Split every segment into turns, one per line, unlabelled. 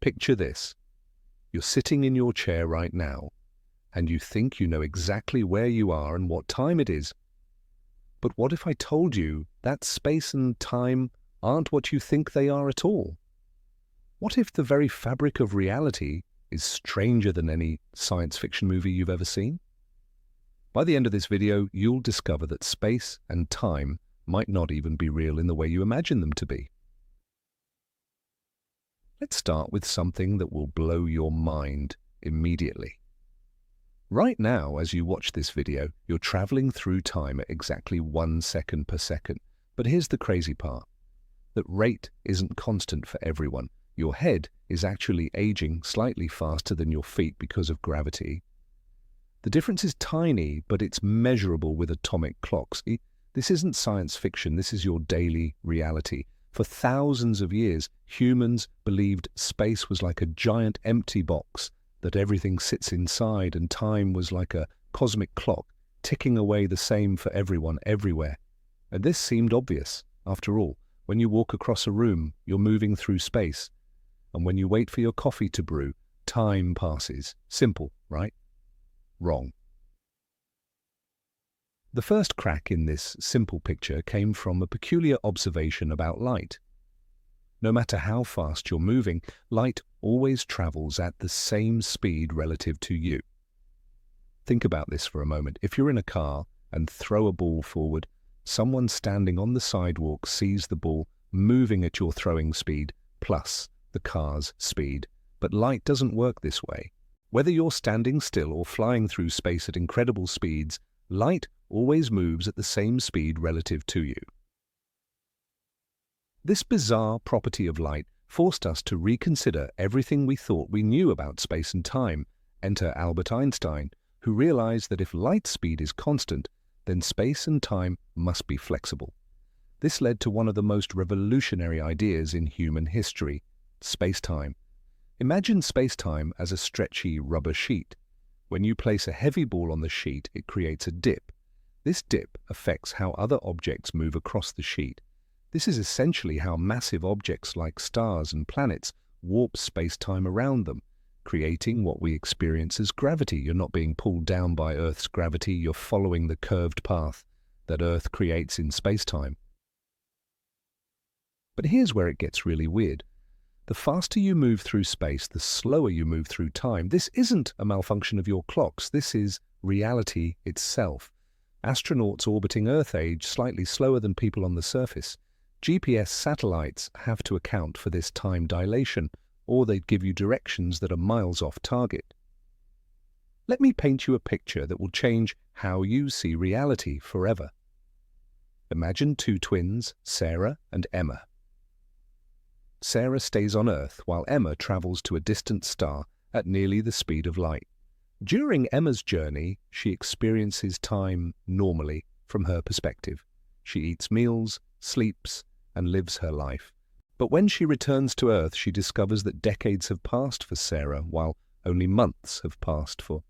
Picture this. You're sitting in your chair right now, and you think you know exactly where you are and what time it is. But what if I told you that space and time aren't what you think they are at all? What if the very fabric of reality is stranger than any science fiction movie you've ever seen? By the end of this video, you'll discover that space and time might not even be real in the way you imagine them to be. Let's start with something that will blow your mind immediately. Right now, as you watch this video, you're traveling through time at exactly 1 second per second. But here's the crazy part. That rate isn't constant for everyone. Your head is actually aging slightly faster than your feet because of gravity. The difference is tiny, but it's measurable with atomic clocks. This isn't science fiction, this is your daily reality. For thousands of years, humans believed space was like a giant empty box, that everything sits inside, and time was like a cosmic clock, ticking away the same for everyone, everywhere. And this seemed obvious. After all, when you walk across a room, you're moving through space. And when you wait for your coffee to brew, time passes. Simple, right? Wrong. The first crack in this simple picture came from a peculiar observation about light. No matter how fast you're moving, light always travels at the same speed relative to you. Think about this for a moment. If you're in a car and throw a ball forward, someone standing on the sidewalk sees the ball moving at your throwing speed plus the car's speed. But light doesn't work this way. Whether you're standing still or flying through space at incredible speeds, light always moves at the same speed relative to you. This bizarre property of light forced us to reconsider everything we thought we knew about space and time. Enter Albert Einstein, who realized that if light speed is constant, then space and time must be flexible. This led to one of the most revolutionary ideas in human history, spacetime. Imagine spacetime as a stretchy rubber sheet. When you place a heavy ball on the sheet, it creates a dip. This dip affects how other objects move across the sheet. This is essentially how massive objects like stars and planets warp space-time around them, creating what we experience as gravity. You're not being pulled down by Earth's gravity, you're following the curved path that Earth creates in space-time. But here's where it gets really weird. The faster you move through space, the slower you move through time. This isn't a malfunction of your clocks, this is reality itself. Astronauts orbiting Earth age slightly slower than people on the surface. GPS satellites have to account for this time dilation, or they'd give you directions that are miles off target. Let me paint you a picture that will change how you see reality forever. Imagine two twins, Sarah and Emma. Sarah stays on Earth while Emma travels to a distant star at nearly the speed of light. During Emma's journey, she experiences time normally from her perspective. She eats meals, sleeps, and lives her life. But when she returns to Earth, she discovers that decades have passed for Sarah, while only months have passed for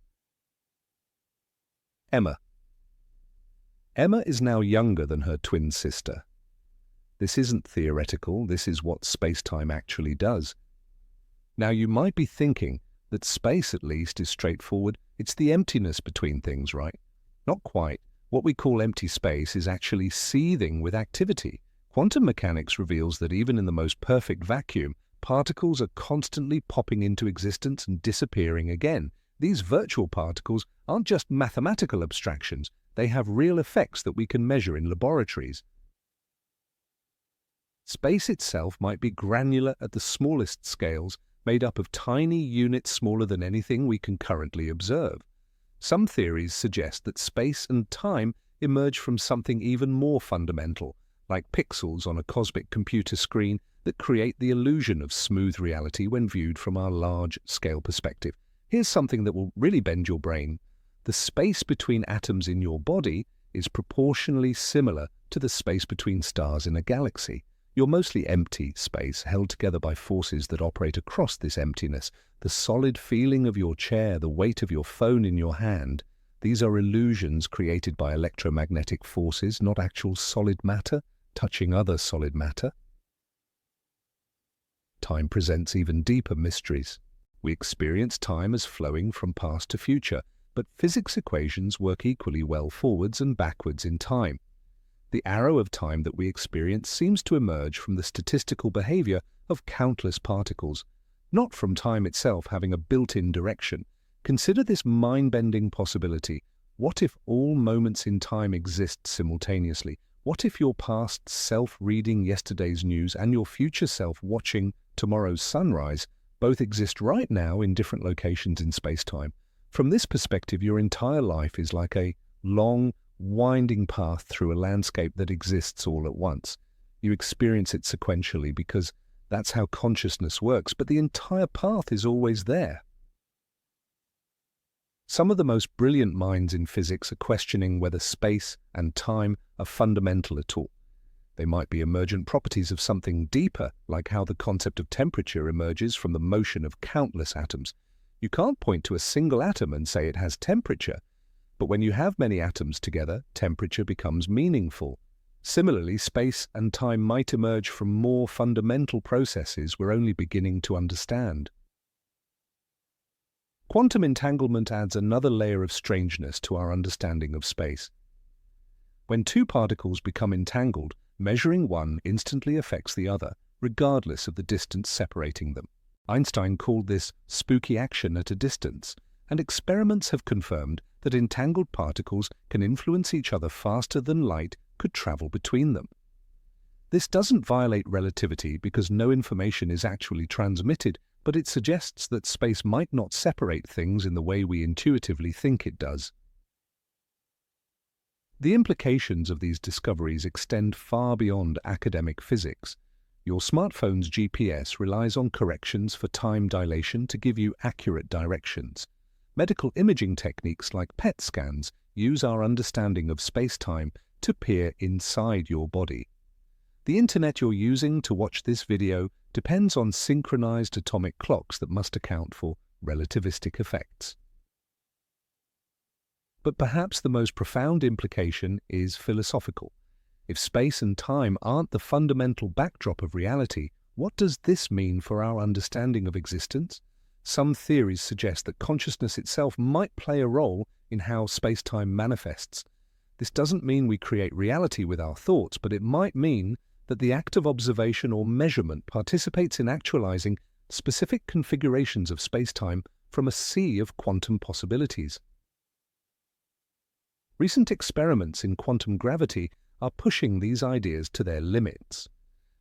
Emma. Emma is now younger than her twin sister. This isn't theoretical, this is what space-time actually does. Now you might be thinking that space at least is straightforward. It's the emptiness between things, right? Not quite. What we call empty space is actually seething with activity. Quantum mechanics reveals that even in the most perfect vacuum, particles are constantly popping into existence and disappearing again. These virtual particles aren't just mathematical abstractions, they have real effects that we can measure in laboratories. Space itself might be granular at the smallest scales, made up of tiny units smaller than anything we can currently observe. Some theories suggest that space and time emerge from something even more fundamental, like pixels on a cosmic computer screen that create the illusion of smooth reality when viewed from our large-scale perspective. Here's something that will really bend your brain. The space between atoms in your body is proportionally similar to the space between stars in a galaxy. You're mostly empty space, held together by forces that operate across this emptiness. The solid feeling of your chair, the weight of your phone in your hand, these are illusions created by electromagnetic forces, not actual solid matter touching other solid matter. time presents even deeper mysteries. We experience time as flowing from past to future, but physics equations work equally well forwards and backwards in time. The arrow of time that we experience seems to emerge from the statistical behavior of countless particles, not from time itself having a built-in direction. Consider this mind-bending possibility. What if all moments in time exist simultaneously? What if your past self reading yesterday's news and your future self watching tomorrow's sunrise both exist right now in different locations in space-time? From this perspective, your entire life is like a long, winding path through a landscape that exists all at once. You experience it sequentially because that's how consciousness works, but the entire path is always there. Some of the most brilliant minds in physics are questioning whether space and time are fundamental at all. They might be emergent properties of something deeper, like how the concept of temperature emerges from the motion of countless atoms. You can't point to a single atom and say it has temperature, but when you have many atoms together, temperature becomes meaningful. Similarly, space and time might emerge from more fundamental processes we're only beginning to understand. Quantum entanglement adds another layer of strangeness to our understanding of space. When two particles become entangled, measuring one instantly affects the other, regardless of the distance separating them. Einstein called this spooky action at a distance, and experiments have confirmed that entangled particles can influence each other faster than light could travel between them. This doesn't violate relativity because no information is actually transmitted, but it suggests that space might not separate things in the way we intuitively think it does. The implications of these discoveries extend far beyond academic physics. Your smartphone's GPS relies on corrections for time dilation to give you accurate directions. Medical imaging techniques like PET scans use our understanding of space-time to peer inside your body. The internet you're using to watch this video depends on synchronized atomic clocks that must account for relativistic effects. But perhaps the most profound implication is philosophical. If space and time aren't the fundamental backdrop of reality, what does this mean for our understanding of existence? Some theories suggest that consciousness itself might play a role in how space-time manifests. This doesn't mean we create reality with our thoughts, but it might mean that the act of observation or measurement participates in actualizing specific configurations of space-time from a sea of quantum possibilities. Recent experiments in quantum gravity are pushing these ideas to their limits.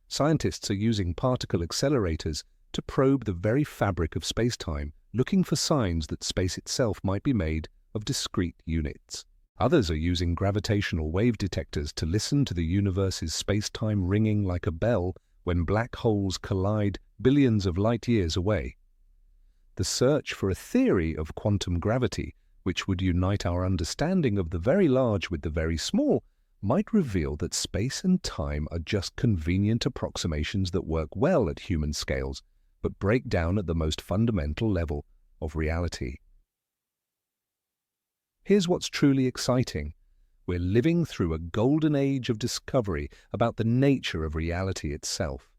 Scientists are using particle accelerators to probe the very fabric of space-time, looking for signs that space itself might be made of discrete units. Others are using gravitational wave detectors to listen to the universe's space-time ringing like a bell when black holes collide billions of light years away. The search for a theory of quantum gravity, which would unite our understanding of the very large with the very small, might reveal that space and time are just convenient approximations that work well at human scales, but break down at the most fundamental level of reality. Here's what's truly exciting. We're living through a golden age of discovery about the nature of reality itself.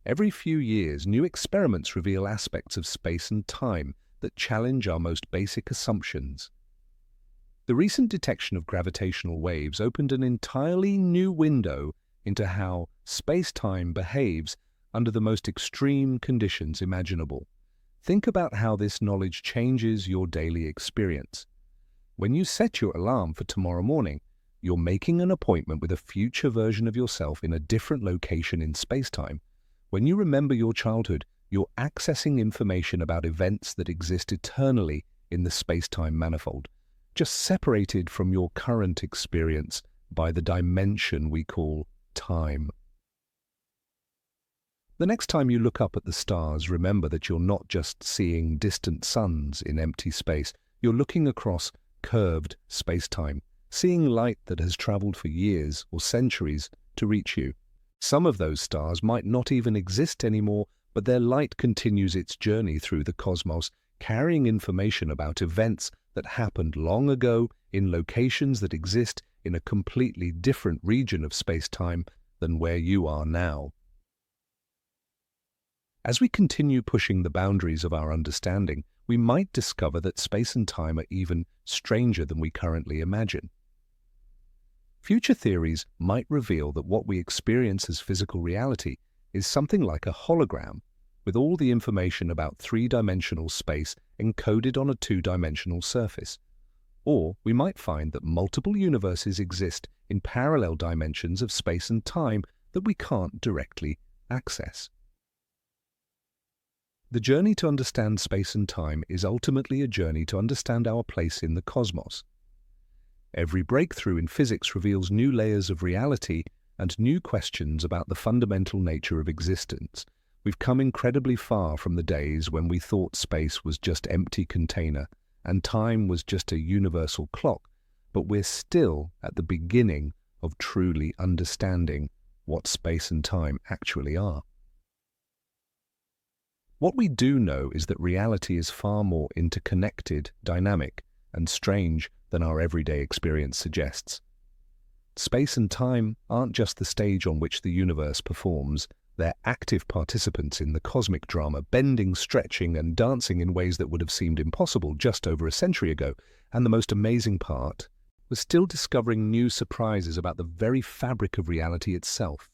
Every few years, new experiments reveal aspects of space and time that challenge our most basic assumptions. The recent detection of gravitational waves opened an entirely new window into how space-time behaves under the most extreme conditions imaginable. Think about how this knowledge changes your daily experience. When you set your alarm for tomorrow morning, you're making an appointment with a future version of yourself in a different location in space-time. When you remember your childhood, you're accessing information about events that exist eternally in the space-time manifold, just separated from your current experience by the dimension we call time. The next time you look up at the stars, remember that you're not just seeing distant suns in empty space. You're looking across curved space-time, seeing light that has traveled for years or centuries to reach you. Some of those stars might not even exist anymore, but their light continues its journey through the cosmos, carrying information about events that happened long ago in locations that exist in a completely different region of space-time than where you are now. As we continue pushing the boundaries of our understanding, we might discover that space and time are even stranger than we currently imagine. Future theories might reveal that what we experience as physical reality is something like a hologram, with all the information about three-dimensional space encoded on a two-dimensional surface. Or we might find that multiple universes exist in parallel dimensions of space and time that we can't directly access. The journey to understand space and time is ultimately a journey to understand our place in the cosmos. Every breakthrough in physics reveals new layers of reality and new questions about the fundamental nature of existence. We've come incredibly far from the days when we thought space was just empty container and time was just a universal clock, but we're still at the beginning of truly understanding what space and time actually are. What we do know is that reality is far more interconnected, dynamic, and strange than our everyday experience suggests. Space and time aren't just the stage on which the universe performs, they're active participants in the cosmic drama, bending, stretching, and dancing in ways that would have seemed impossible just over a century ago. And the most amazing part, we're still discovering new surprises about the very fabric of reality itself.